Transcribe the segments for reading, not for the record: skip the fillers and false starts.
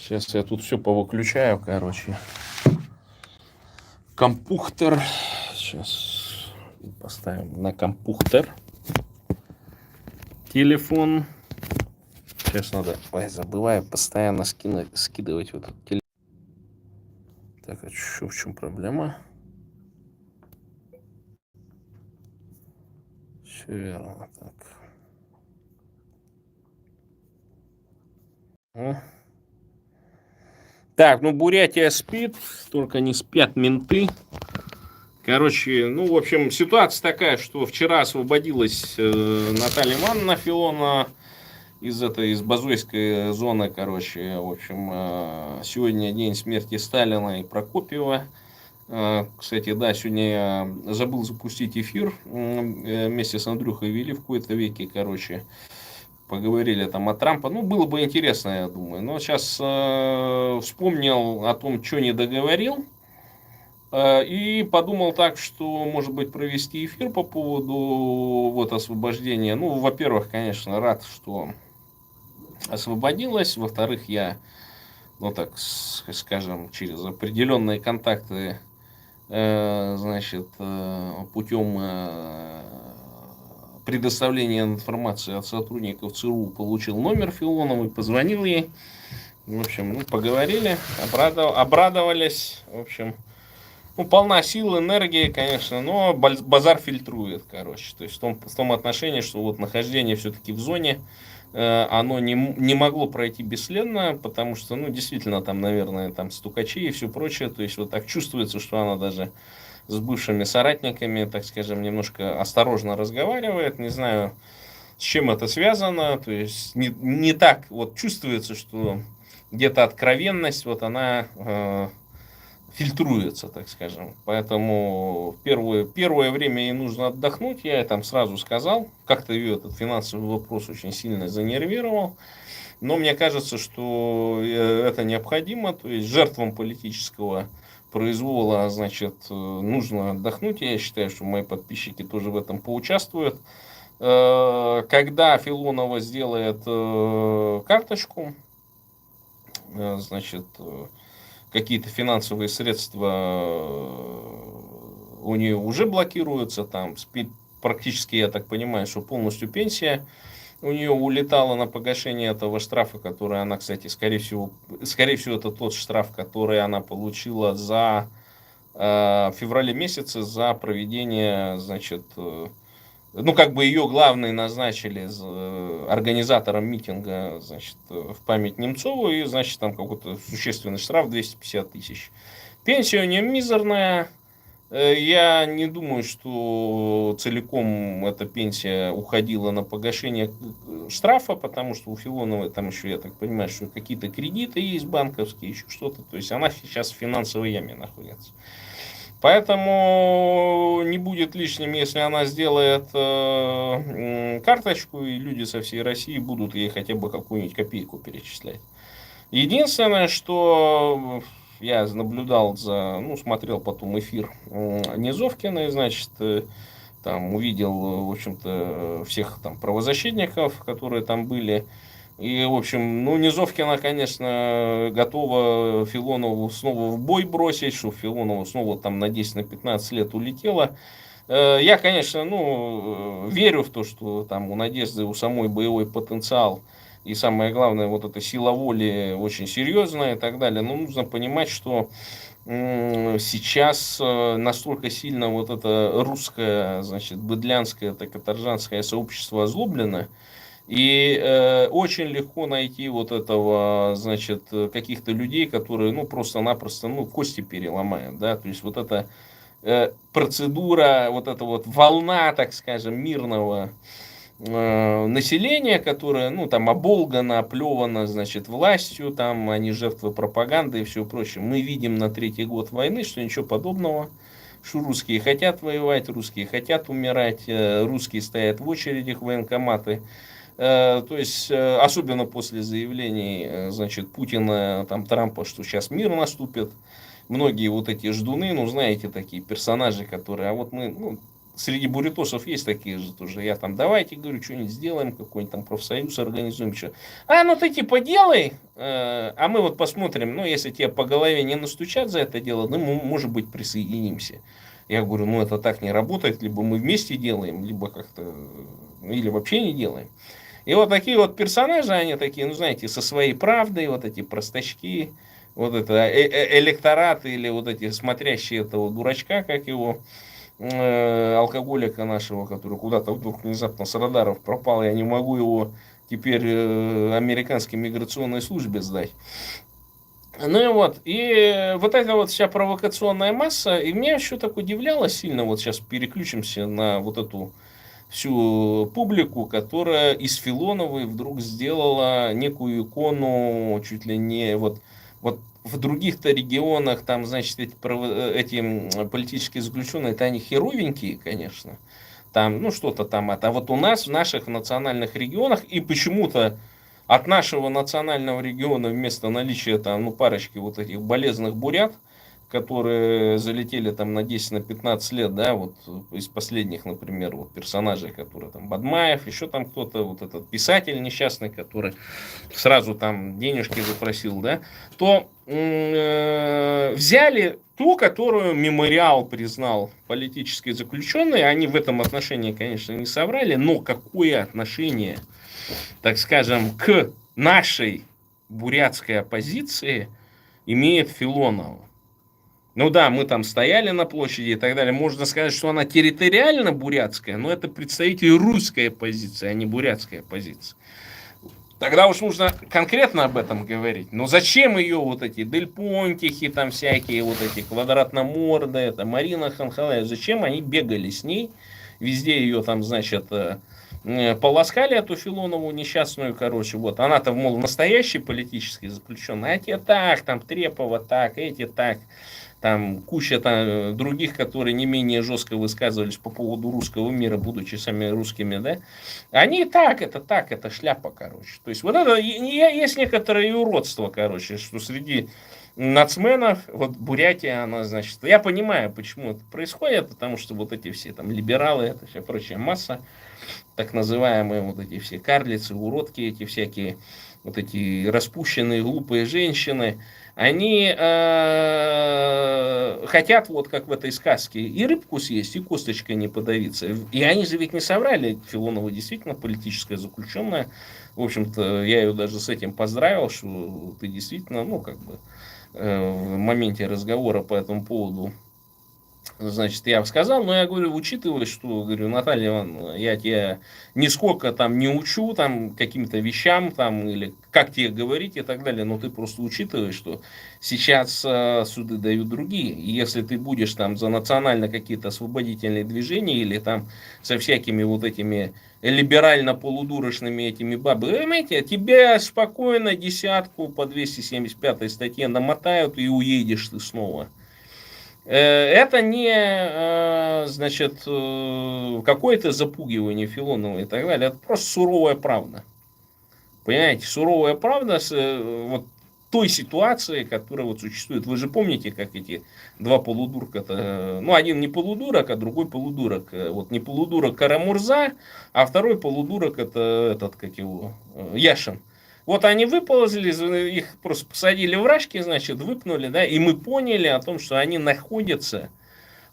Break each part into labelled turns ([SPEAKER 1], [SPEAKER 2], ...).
[SPEAKER 1] Сейчас я тут все повыключаю, короче. Компьютер. Сейчас поставим на компьютер. Телефон. Сейчас надо... Ой, забываю постоянно скидывать вот этот телефон. Так, а что, в чем проблема? Все верно. Так. Так, ну Бурятия спит, только не спят менты. Короче, ну, в общем, ситуация такая, что вчера освободилась Наталья Ивановна Филонова из Базойской зоны, короче. В общем, сегодня день смерти Сталина и Прокопьева. Кстати, да, сегодня я забыл запустить эфир. Вместе с Андрюхой вели в какой-то веке, короче. Поговорили там о Трампе. Ну, было бы интересно, я думаю. Но сейчас вспомнил о том, что не договорил. И подумал так, что, может быть, провести эфир по поводу вот освобождения. Ну, во-первых, конечно, рад, что освободилась. Во-вторых, я, ну так, скажем, через определенные контакты, значит, путем предоставления информации от сотрудников ЦРУ получил номер Филоновой, позвонил ей. В общем, ну, поговорили, обрадовались. В общем, ну, полна сил, энергии, конечно, но базар фильтрует, короче. То есть в том отношении, что вот нахождение все-таки в зоне, оно не могло пройти бесследно, потому что, ну, действительно, там, наверное, там стукачи и все прочее. То есть вот так чувствуется, что она даже с бывшими соратниками, так скажем, немножко осторожно разговаривает. Не знаю, с чем это связано. То есть не так вот чувствуется, что где-то откровенность, вот она фильтруется, так скажем. Поэтому первое время ей нужно отдохнуть. Я ей там сразу сказал. Как-то ее этот финансовый вопрос очень сильно занервировал. Но мне кажется, что это необходимо. То есть жертвам политического произвола, значит, нужно отдохнуть. Я считаю, что мои подписчики тоже в этом поучаствуют. Когда Филонова сделает карточку, значит, какие-то финансовые средства у нее уже блокируются, там практически, я так понимаю, что полностью пенсия у нее улетала на погашение этого штрафа, который она, кстати, скорее всего, это тот штраф, который она получила за феврале месяце за проведение, значит, ну, как бы ее главной назначили организатором митинга, значит, в память Немцову, и, значит, там какой-то существенный штраф 250 тысяч. Пенсия у нее мизерная. Я не думаю, что целиком эта пенсия уходила на погашение штрафа, потому что у Филоновой там еще, я так понимаю, что какие-то кредиты есть банковские, еще что-то. То есть она сейчас в финансовой яме находится. Поэтому не будет лишним, если она сделает карточку, и люди со всей России будут ей хотя бы какую-нибудь копейку перечислять. Единственное, что я наблюдал смотрел потом эфир Низовкиной, значит, там увидел, в общем-то, всех там правозащитников, которые там были. И, в общем, ну, Низовкина, конечно, готова Филонову снова в бой бросить, что Филонова снова там на 10-15 лет улетела. Я, конечно, верю в то, что там у Надежды, у самой боевой потенциал и самое главное, вот эта сила воли очень серьезная и так далее. Но нужно понимать, что сейчас настолько сильно вот это русское, значит, быдлянское, это каторжанское сообщество озлоблено, и очень легко найти вот этого, значит, каких-то людей, которые, ну, просто-напросто, ну, кости переломают, да, то есть вот эта процедура, вот эта вот волна, так скажем, мирного населения, которое, ну, там, оболгано, оплевано, значит, властью, там, они жертвы пропаганды и все прочее. Мы видим на третий год войны, что ничего подобного, что русские хотят воевать, русские хотят умирать, русские стоят в очередях в военкоматы. То есть, особенно после заявлений, значит, Путина, там, Трампа, что сейчас мир наступит. Многие вот эти ждуны, ну, знаете, такие персонажи, которые, а вот мы, ну, среди бурятосов есть такие же тоже. Я там, давайте, говорю, что-нибудь сделаем, какой-нибудь там профсоюз организуем, что. Ну ты типа делай, а мы вот посмотрим, ну, если тебе по голове не настучат за это дело, ну, мы, может быть, присоединимся. Я говорю, ну, это так не работает, либо мы вместе делаем, либо как-то, или вообще не делаем. И вот такие вот персонажи, они такие, ну, знаете, со своей правдой, вот эти простачки, вот это электорат или вот эти смотрящие этого дурачка, как его, алкоголика нашего, который куда-то вдруг внезапно с радаров пропал, я не могу его теперь американской миграционной службе сдать. Ну и вот, эта вот вся провокационная масса, и меня еще так удивляло сильно, вот сейчас переключимся на вот эту всю публику, которая из Филоновой вдруг сделала некую икону, чуть ли не вот в других-то регионах, там, значит, эти политические заключенные, это они херовенькие, конечно, там, ну, что-то там это. А вот у нас, в наших национальных регионах, и почему-то от нашего национального региона вместо наличия там, ну, парочки вот этих болезных бурят, которые залетели там на 10-15 лет, да, вот из последних, например, вот персонажей, которые там Бадмаев, еще там кто-то, вот этот писатель несчастный, который сразу там денежки запросил, да, то взяли ту, которую мемориал признал политически заключенной. Они в этом отношении, конечно, не соврали, но какое отношение, так скажем, к нашей бурятской оппозиции имеет Филонова? Ну да, мы там стояли на площади и так далее. Можно сказать, что она территориально бурятская, но это представитель русской оппозиции, а не бурятской оппозиции. Тогда уж нужно конкретно об этом говорить. Но зачем ее вот эти Дель Понтихи, там всякие вот эти квадратноморды, это Марина Ханхалаева, зачем они бегали с ней, везде ее там, значит, полоскали эту Филонову несчастную, короче, вот. Она-то, мол, настоящий политический заключенный, а те так, там Трепова так, эти так. Там куча там других, которые не менее жестко высказывались по поводу русского мира, будучи сами русскими, да, они так, это шляпа, короче. То есть вот это есть некоторое уродство, короче, что среди нацменов, вот Бурятия, она, значит, я понимаю, почему это происходит, потому что вот эти все там либералы, это вся прочая масса, так называемые вот эти все карлицы, уродки, эти всякие, вот эти распущенные, глупые женщины, они хотят, вот как в этой сказке, и рыбку съесть, и косточкой не подавиться. И они же ведь не соврали, Филонова действительно политическая заключенная. В общем-то, я ее даже с этим поздравил, что ты действительно, ну, как бы, в моменте разговора по этому поводу, значит, я сказал, но я говорю, учитывая, что, говорю, Наталья Ивановна, я тебя нисколько там не учу, там, каким-то вещам, там, или как тебе говорить и так далее, но ты просто учитываешь, что сейчас суды дают другие, и если ты будешь там за национально какие-то освободительные движения, или там со всякими вот этими либерально-полудурочными этими бабами, понимаете, тебя спокойно десятку по 275 статье намотают и уедешь ты снова. Это не, значит, какое-то запугивание Филонова и так далее. Это просто суровая правда. Понимаете, суровая правда с вот той ситуации, которая вот существует. Вы же помните, как эти два полудурка-то, ну, один не полудурок, а другой полудурок. Вот не полудурок Карамурза, а второй полудурок это этот, как его, Яшин. Вот они выползли, их просто посадили в рашки, значит, выпнули, да, и мы поняли о том, что они находятся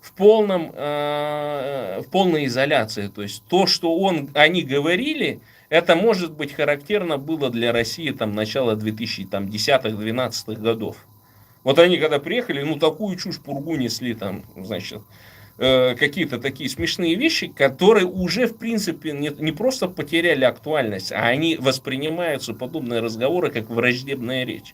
[SPEAKER 1] в полной изоляции. То есть то, что они говорили, это, может быть, характерно было для России там начала 2010-2012 годов. Вот они когда приехали, ну такую чушь пургу несли там, значит, какие-то такие смешные вещи, которые уже, в принципе, не просто потеряли актуальность, а они воспринимаются, подобные разговоры, как враждебная речь.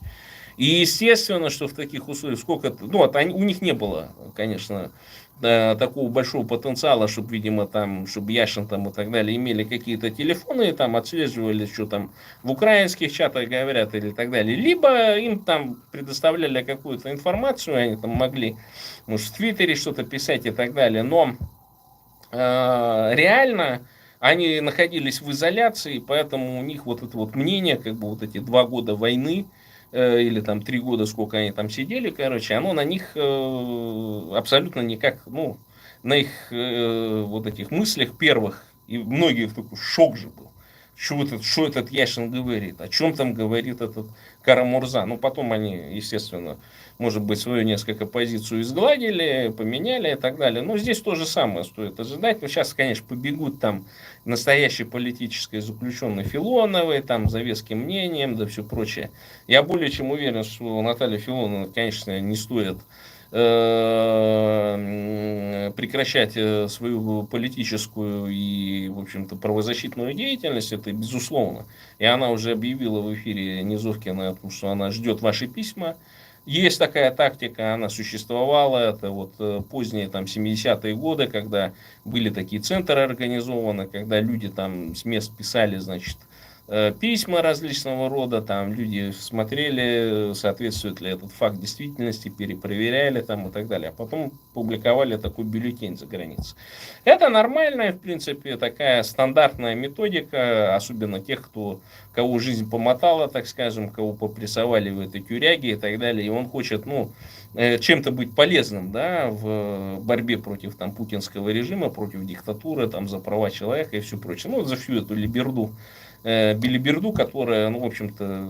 [SPEAKER 1] И естественно, что в таких условиях, ну, у них не было, конечно, такого большого потенциала, чтобы, видимо, там, чтобы Яшин там и так далее имели какие-то телефоны, там отслеживали, что там в украинских чатах говорят или так далее. Либо им там предоставляли какую-то информацию, они там могли, может, в Твиттере что-то писать и так далее. Но реально они находились в изоляции, поэтому у них вот это вот мнение, как бы вот эти 2 года войны, или там 3 года, сколько они там сидели, короче, оно на них абсолютно никак, ну, на их вот этих мыслях первых, и многих такой шок же был. Что этот Яшин говорит? О чем там говорит этот Кара-Мурза? Ну, потом они, естественно, может быть, свою несколько позицию изгладили, поменяли и так далее. Но здесь то же самое стоит ожидать. Ну, сейчас, конечно, побегут там настоящей политической заключенной Филоновой, там, за веским мнением, да все прочее. Я более чем уверен, что Наталья Филонова, конечно, не стоит прекращать свою политическую и, в общем-то, правозащитную деятельность, это безусловно. И она уже объявила в эфире Низовкина о том, что она ждет ваши письма. Есть такая тактика, она существовала, это вот поздние там 70-е годы, когда были такие центры организованы, когда люди там с мест писали, значит, письма различного рода, там люди смотрели, соответствует ли этот факт действительности, перепроверяли там и так далее, а потом публиковали такой бюллетень за границей. Это нормальная, в принципе, такая стандартная методика, особенно тех, кого жизнь помотала, так скажем, кого попрессовали в этой тюряге и так далее, и он хочет, ну, чем-то быть полезным, да, в борьбе против там путинского режима, против диктатуры, там, за права человека и все прочее. Ну, за всю эту билиберду, которая, ну, в общем-то,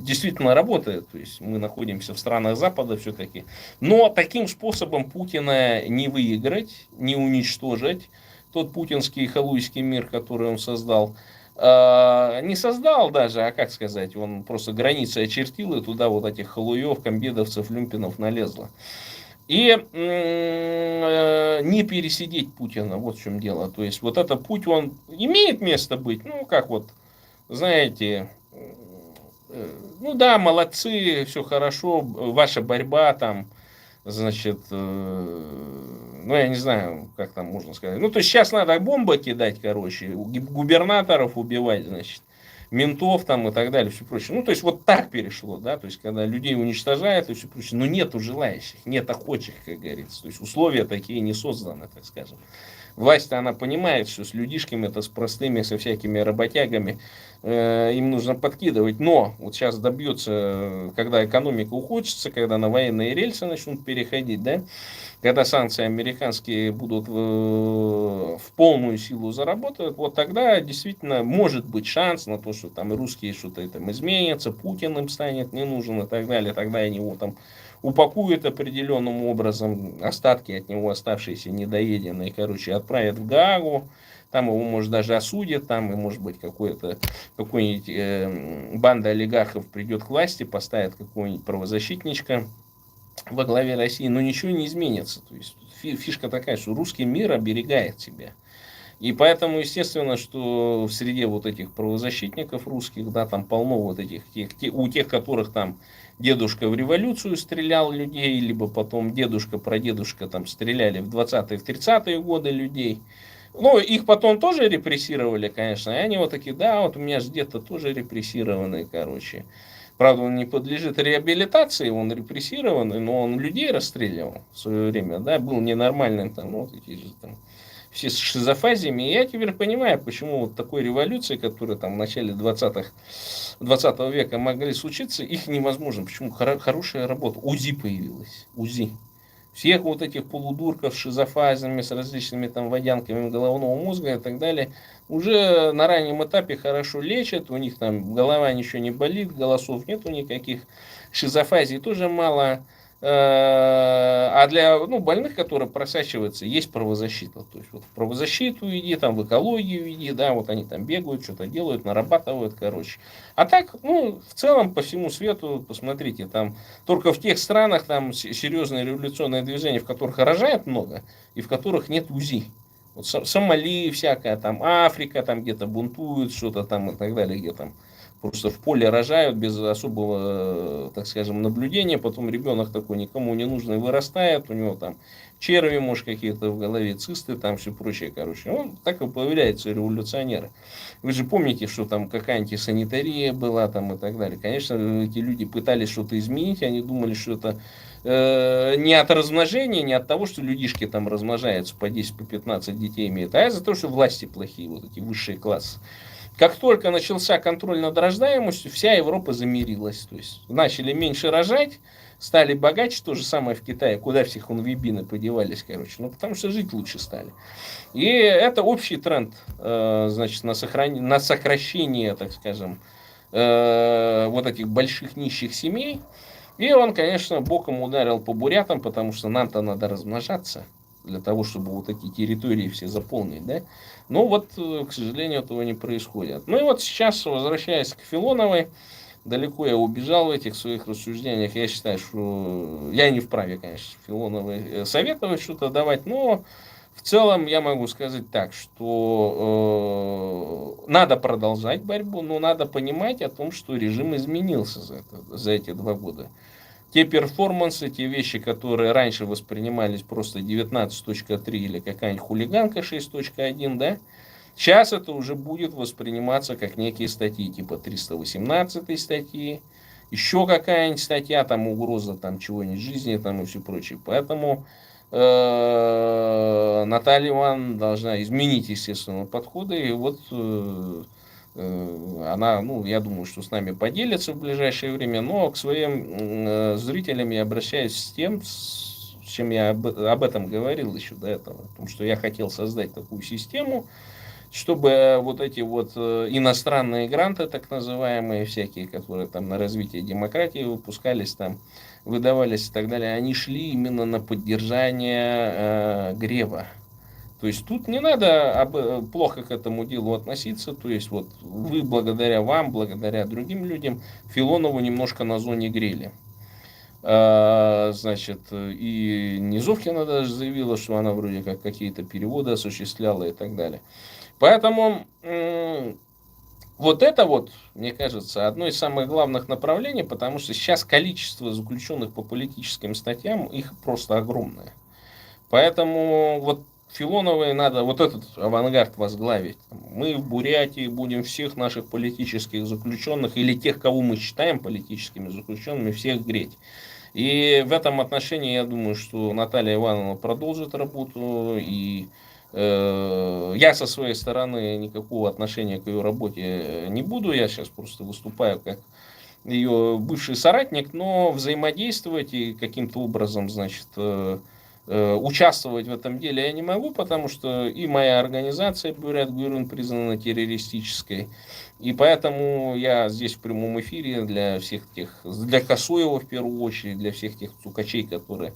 [SPEAKER 1] действительно работает. То есть мы находимся в странах Запада все-таки. Но таким способом Путина не выиграть, не уничтожить тот путинский халуйский мир, который он создал. Не создал даже, а как сказать, он просто границы очертил, и туда вот этих халуев, комбедовцев, люмпинов налезло. И не пересидеть Путина, вот в чем дело. То есть вот этот путь, он имеет место быть, ну как вот, знаете, ну да, молодцы, все хорошо, ваша борьба там, значит, ну я не знаю, как там можно сказать. Ну то есть сейчас надо бомбы кидать, короче, губернаторов убивать, значит, ментов там и так далее, все прочее. Ну, то есть, вот так перешло, да, то есть, когда людей уничтожают и все прочее, но нету желающих, нет охочих, как говорится. То есть, условия такие не созданы, так скажем. Власть, она понимает, что с людишками, это с простыми, со всякими работягами, им нужно подкидывать. Но вот сейчас добьется, когда экономика ухудшится, когда на военные рельсы начнут переходить, да, когда санкции американские будут в полную силу заработают, вот тогда действительно может быть шанс на то, что там и русские что-то там изменятся, Путин им станет не нужен и так далее, тогда они его там упакуют определенным образом, остатки от него оставшиеся недоеденные, короче, отправят в Гаагу, там его, может, даже осудят, там, и, может быть, какой-нибудь банда олигархов придет к власти, поставит какого-нибудь правозащитничка во главе России, но ничего не изменится. То есть фишка такая, что русский мир оберегает себя. И поэтому, естественно, что в среде вот этих правозащитников русских, да, там полно вот этих, у тех, которых там дедушка в революцию стрелял людей, либо потом дедушка, прадедушка там стреляли в 20-е, в 30-е годы людей. Ну, их потом тоже репрессировали, конечно, и они вот такие, да, вот у меня же дед-то тоже репрессированный, короче. Правда, он не подлежит реабилитации, он репрессированный, но он людей расстреливал в свое время, да, был ненормальным, там, вот эти же там, все с шизофазиями. И я теперь понимаю, почему вот такой революции, которая там в начале 20 века могли случиться, их невозможно. Почему? Хорошая работа. УЗИ появилась. УЗИ. Всех вот этих полудурков с шизофазиями, с различными там водянками головного мозга и так далее, уже на раннем этапе хорошо лечат, у них там голова ничего не болит, голосов нету никаких, шизофазии тоже мало. А для больных, которые просачиваются, есть правозащита. То есть вот в правозащиту иди, там в экологию иди, да, вот они там бегают, что-то делают, нарабатывают, короче. А так, в целом по всему свету, посмотрите, там только в тех странах там серьезное революционное движение, в которых рожают много и в которых нет УЗИ. Вот Сомали всякая, там Африка, там где-то бунтуют, что-то там и так далее, где там просто в поле рожают без особого, так скажем, наблюдения. Потом ребенок такой никому не нужный вырастает, у него там черви, может, какие-то в голове, цисты, там все прочее, короче. Так и появляются революционеры. Вы же помните, что там какая-нибудь санитария была там и так далее. Конечно, эти люди пытались что-то изменить, они думали, что это не от размножения, не от того, что людишки там размножаются по 10, по 15 детей имеют, а из-за того, что власти плохие, вот эти высшие классы, Как только начался контроль над рождаемостью, вся Европа замирилась. То есть начали меньше рожать, стали богаче, то же самое в Китае, куда все хунвейбины подевались, короче. Ну, потому что жить лучше стали. И это общий тренд, значит, на сокращение, так скажем, вот этих больших нищих семей. И он, конечно, боком ударил по бурятам, потому что нам-то надо размножаться для того, чтобы вот эти территории все заполнить, да. Но вот, к сожалению, этого не происходит. Ну и вот сейчас, возвращаясь к Филоновой, далеко я убежал в этих своих рассуждениях. Я считаю, что я не вправе, конечно, Филоновой советовать что-то давать, но в целом я могу сказать так, что надо продолжать борьбу, но надо понимать о том, что режим изменился за эти 2 года. Те перформансы, те вещи, которые раньше воспринимались просто 19.3 или какая-нибудь хулиганка 6.1, да, сейчас это уже будет восприниматься как некие статьи, типа 318 статьи, еще какая-нибудь статья, там угроза там чего-нибудь жизни там и все прочее. Поэтому Наталья Ивановна должна изменить, естественно, подходы. И вот она, ну, я думаю, что с нами поделится в ближайшее время, но к своим зрителям я обращаюсь с тем, с чем я об этом говорил еще до этого, потому что я хотел создать такую систему, чтобы вот эти вот иностранные гранты, так называемые, всякие, которые там на развитие демократии выпускались, там выдавались и так далее, они шли именно на поддержание Грева. То есть тут не надо плохо к этому делу относиться. То есть вот вы благодаря вам, благодаря другим людям Филонову немножко на зоне грели. Значит, и Низовкина даже заявила, что она вроде как какие-то переводы осуществляла и так далее. Поэтому вот это вот, мне кажется, одно из самых главных направлений, потому что сейчас количество заключенных по политическим статьям, их просто огромное. Поэтому вот Филоновой надо вот этот авангард возглавить. Мы в Бурятии будем всех наших политических заключенных или тех, кого мы считаем политическими заключенными, всех греть. И в этом отношении я думаю, что Наталья Ивановна продолжит работу. И я со своей стороны никакого отношения к ее работе не буду. Я сейчас просто выступаю как ее бывший соратник, но взаимодействовать и каким-то образом, значит, участвовать в этом деле я не могу, потому что и моя организация Бурят Гюрин признана террористической, и поэтому я здесь в прямом эфире для всех тех, для Косоева в первую очередь, для всех тех цукачей, которые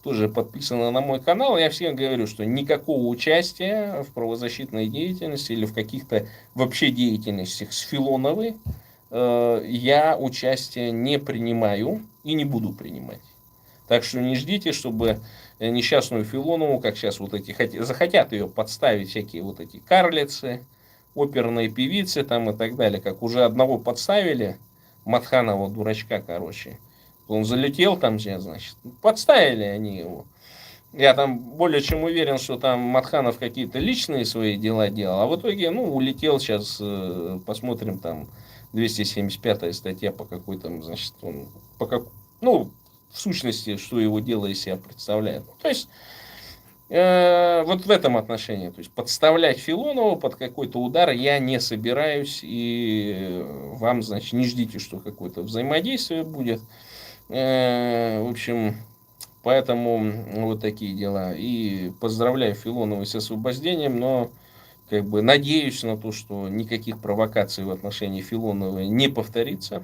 [SPEAKER 1] тоже подписаны на мой канал, я всем говорю, что никакого участия в правозащитной деятельности или в каких-то вообще деятельностях с Филоновой я участия не принимаю и не буду принимать. Так что не ждите, чтобы несчастную Филонову, как сейчас вот эти захотят ее подставить всякие вот эти карлицы, оперные певицы там и так далее, как уже одного подставили, Матханова дурачка, короче. Он залетел там, значит, подставили они его. Я там более чем уверен, что там Матханов какие-то личные свои дела делал, а в итоге, ну, улетел сейчас, посмотрим там 275 статья по какой-то, значит, он, по как, ну, в сущности, что его дело из себя представляет. То есть, вот в этом отношении, то есть, подставлять Филонову под какой-то удар я не собираюсь, и вам, значит, не ждите, что какое-то взаимодействие будет. В общем, поэтому вот такие дела. И поздравляю Филонову с освобождением, но как бы надеюсь на то, что никаких провокаций в отношении Филоновой не повторится.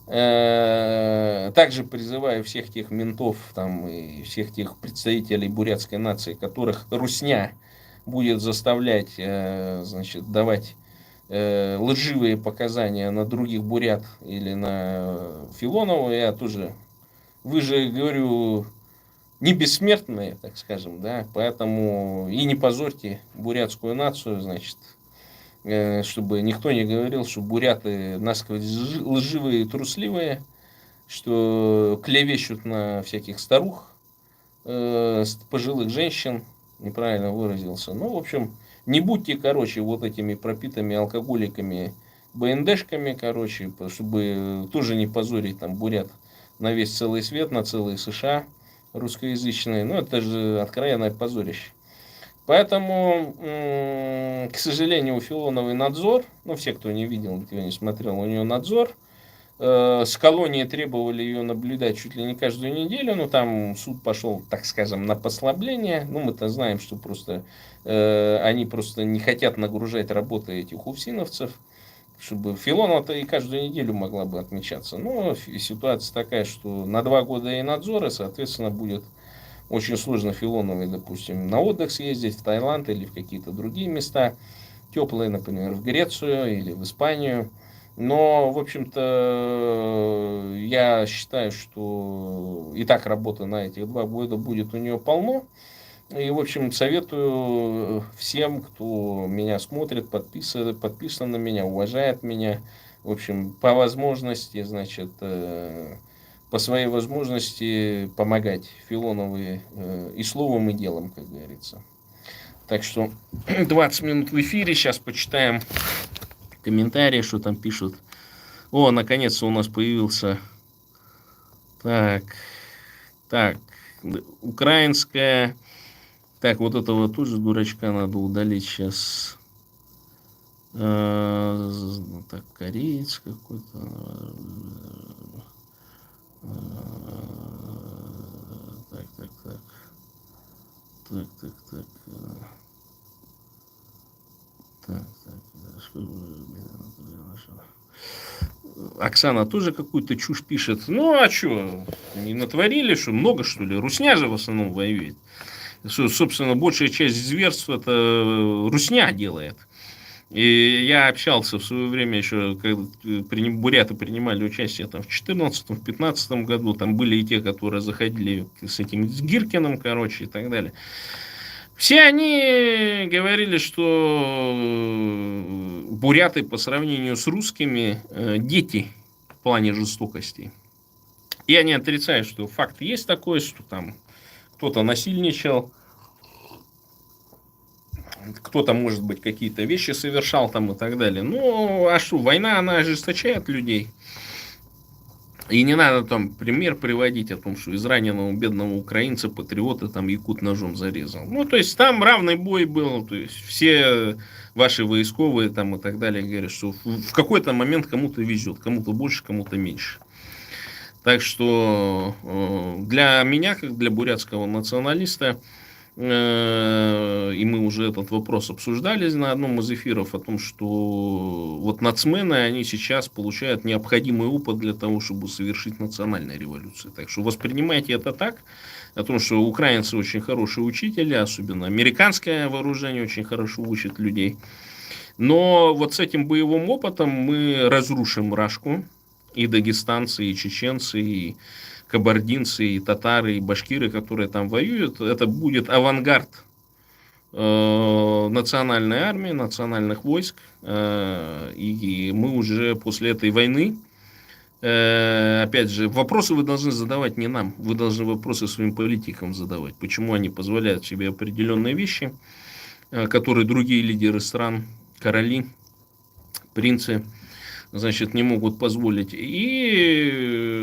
[SPEAKER 1] Также призываю всех тех ментов там, и всех тех представителей бурятской нации, которых русня будет заставлять, значит, давать лживые показания на других бурят или на Филонову. Я тоже, вы же, говорю, не бессмертные, так скажем, да, поэтому и не позорьте бурятскую нацию, значит, чтобы никто не говорил, что буряты насквозь лживые и трусливые, что клевещут на всяких старух, пожилых женщин, неправильно выразился. Ну, в общем, не будьте, короче, вот этими пропитыми алкоголиками, БНДшками, короче, чтобы тоже не позорить там бурят на весь целый свет, на целые США русскоязычные. Ну, это же откровенное позорище. Поэтому, к сожалению, у Филоновой надзор, ну, все, кто не видел, кто не смотрел, у нее надзор. С колонии требовали ее наблюдать чуть ли не каждую неделю, но там суд пошел, так скажем, на послабление. Ну, мы-то знаем, что просто они просто не хотят нагружать работой этих уфсиновцев, чтобы Филонова-то и каждую неделю могла бы отмечаться. Но ситуация такая, что на 2 года и надзора, соответственно, будет очень сложно Филоновой, допустим, на отдых съездить в Таиланд или в какие-то другие места, теплые, например, в Грецию или в Испанию. Но, в общем-то, я считаю, что и так работы на этих 2 года будет у нее полно. И, в общем, советую всем, кто меня смотрит, подписан на меня, уважает меня, в общем, по возможности, значит, по своей возможности помогать Филоновой и словом, и делом, как говорится. Так что 20 минут в эфире, сейчас почитаем комментарии, что там пишут. О, наконец-то у нас появился. Так, так, украинская. Так, вот этого тоже дурачка надо удалить сейчас. Так, кореец какой-то. Так, так, так. Так, так, так. Так, так. Оксана тоже какую-то чушь пишет. Ну, а что, не натворили, что много, что ли? Русня же в основном воюет. Собственно, большая часть зверств это русня делает. И я общался в свое время еще, когда буряты принимали участие там, в 2014-2015 году. Там были и те, которые заходили с этим с Гиркиным, короче, и так далее. Все они говорили, что буряты по сравнению с русскими дети в плане жестокости. Я не отрицаю, что факт есть такой, что там кто-то насильничал, кто-то, может быть, какие-то вещи совершал там и так далее. Ну, а что, война, она ожесточает людей. И не надо там пример приводить о том, что из раненого бедного украинца патриота там якут ножом зарезал. Ну, то есть там равный бой был, то есть все ваши войсковые там и так далее говорят, что в какой-то момент кому-то везет, кому-то больше, кому-то меньше. Так что для меня, как для бурятского националиста, и мы уже этот вопрос обсуждали на одном из эфиров, о том, что вот нацмены, они сейчас получают необходимый опыт для того, чтобы совершить национальную революцию. Так что воспринимайте это так, о том, что украинцы очень хорошие учителя, особенно американское вооружение очень хорошо учит людей. Но вот с этим боевым опытом мы разрушим Рашку, и дагестанцы, и чеченцы, и кабардинцы, и татары, и башкиры, которые там воюют. Это будет авангард национальной армии, национальных войск. И мы уже после этой войны, опять же, вопросы вы должны задавать не нам, вы должны вопросы своим политикам задавать. Почему они позволяют себе определенные вещи, которые другие лидеры стран, короли, принцы, значит, не могут позволить. И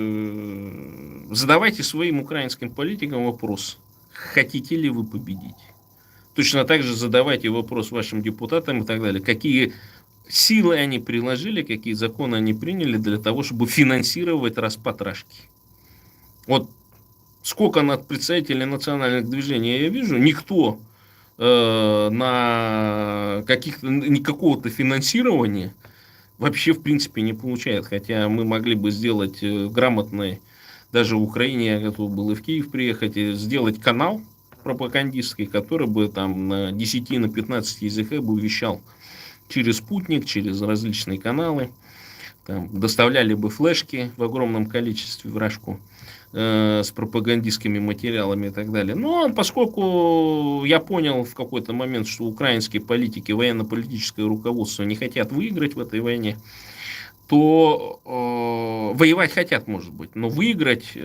[SPEAKER 1] задавайте своим украинским политикам вопрос, хотите ли вы победить. Точно так же задавайте вопрос вашим депутатам и так далее, какие силы они приложили, какие законы они приняли для того, чтобы финансировать распад Рашки. Вот сколько представителей национальных движений я вижу, никто на никакого-то финансирования вообще, в принципе, не получает. Хотя мы могли бы сделать грамотный, даже в Украине, я готов был и в Киев приехать, и сделать канал пропагандистский, который бы там на 10, на 15 языках бы вещал через спутник, через различные каналы. Там, доставляли бы флешки в огромном количестве в Рашку с пропагандистскими материалами и так далее. Но поскольку я понял в какой-то момент, что украинские политики, военно-политическое руководство не хотят выиграть в этой войне, то воевать хотят, может быть, но выиграть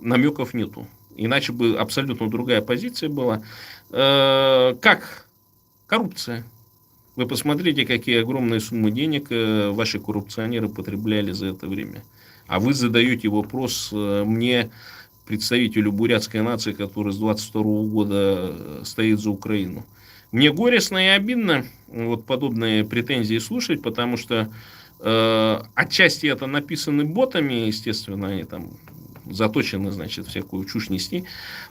[SPEAKER 1] намеков нету. Иначе бы абсолютно другая позиция была. Как коррупция. Вы посмотрите, какие огромные суммы денег ваши коррупционеры потребляли за это время. А вы задаете вопрос мне, представителю бурятской нации, который с 22 года стоит за Украину. Мне горестно и обидно вот подобные претензии слушать, потому что отчасти это написаны ботами, естественно, они там заточены, значит, всякую чушь нести.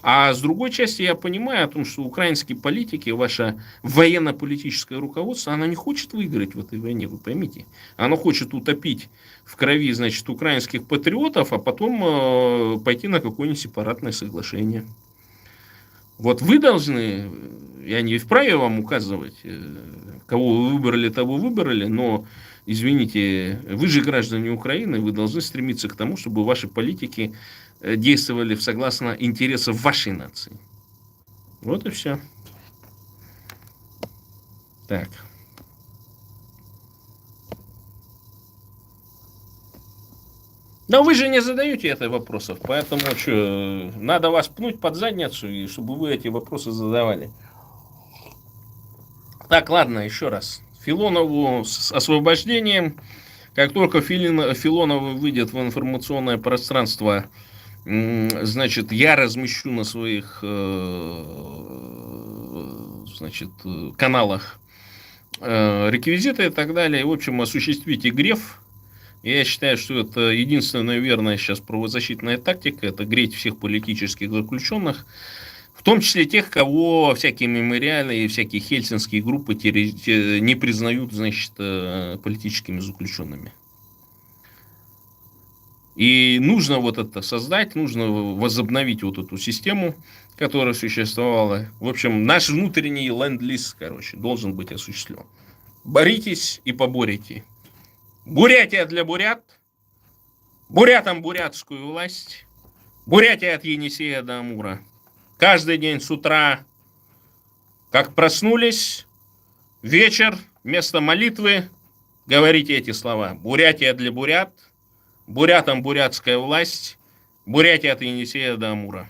[SPEAKER 1] А с другой части я понимаю о том, что украинские политики, ваше военно-политическое руководство, оно не хочет выиграть в этой войне, вы поймите. Оно хочет утопить в крови, значит, украинских патриотов, а потом пойти на какое-нибудь сепаратное соглашение. Вот вы должны, я не вправе вам указывать, кого вы выбрали, того выбрали, но, извините, вы же граждане Украины, вы должны стремиться к тому, чтобы ваши политики действовали согласно интересам вашей нации. Вот и все. Так. Но вы же не задаете это вопросов, поэтому что, надо вас пнуть под задницу, и чтобы вы эти вопросы задавали. Так, ладно, еще раз. Филонову с освобождением. Как только Филонов выйдет в информационное пространство, значит, я размещу на своих значит, каналах реквизиты и так далее. В общем, осуществите греф. Я считаю, что это единственная верная сейчас правозащитная тактика. Это греть всех политических заключенных. В том числе тех, кого всякие мемориалы и всякие хельсинские группы не признают, значит, политическими заключенными. И нужно вот это создать, нужно возобновить вот эту систему, которая существовала. В общем, наш внутренний ленд-лиз, короче, должен быть осуществлен. Боритесь и поборите. Бурятия для бурят, бурятам бурятскую власть, Бурятия от Енисея до Амура. Каждый день с утра, как проснулись, вечер, вместо молитвы, говорите эти слова. Бурятия для бурят, бурятам бурятская власть, Бурятия от Енисея до Амура.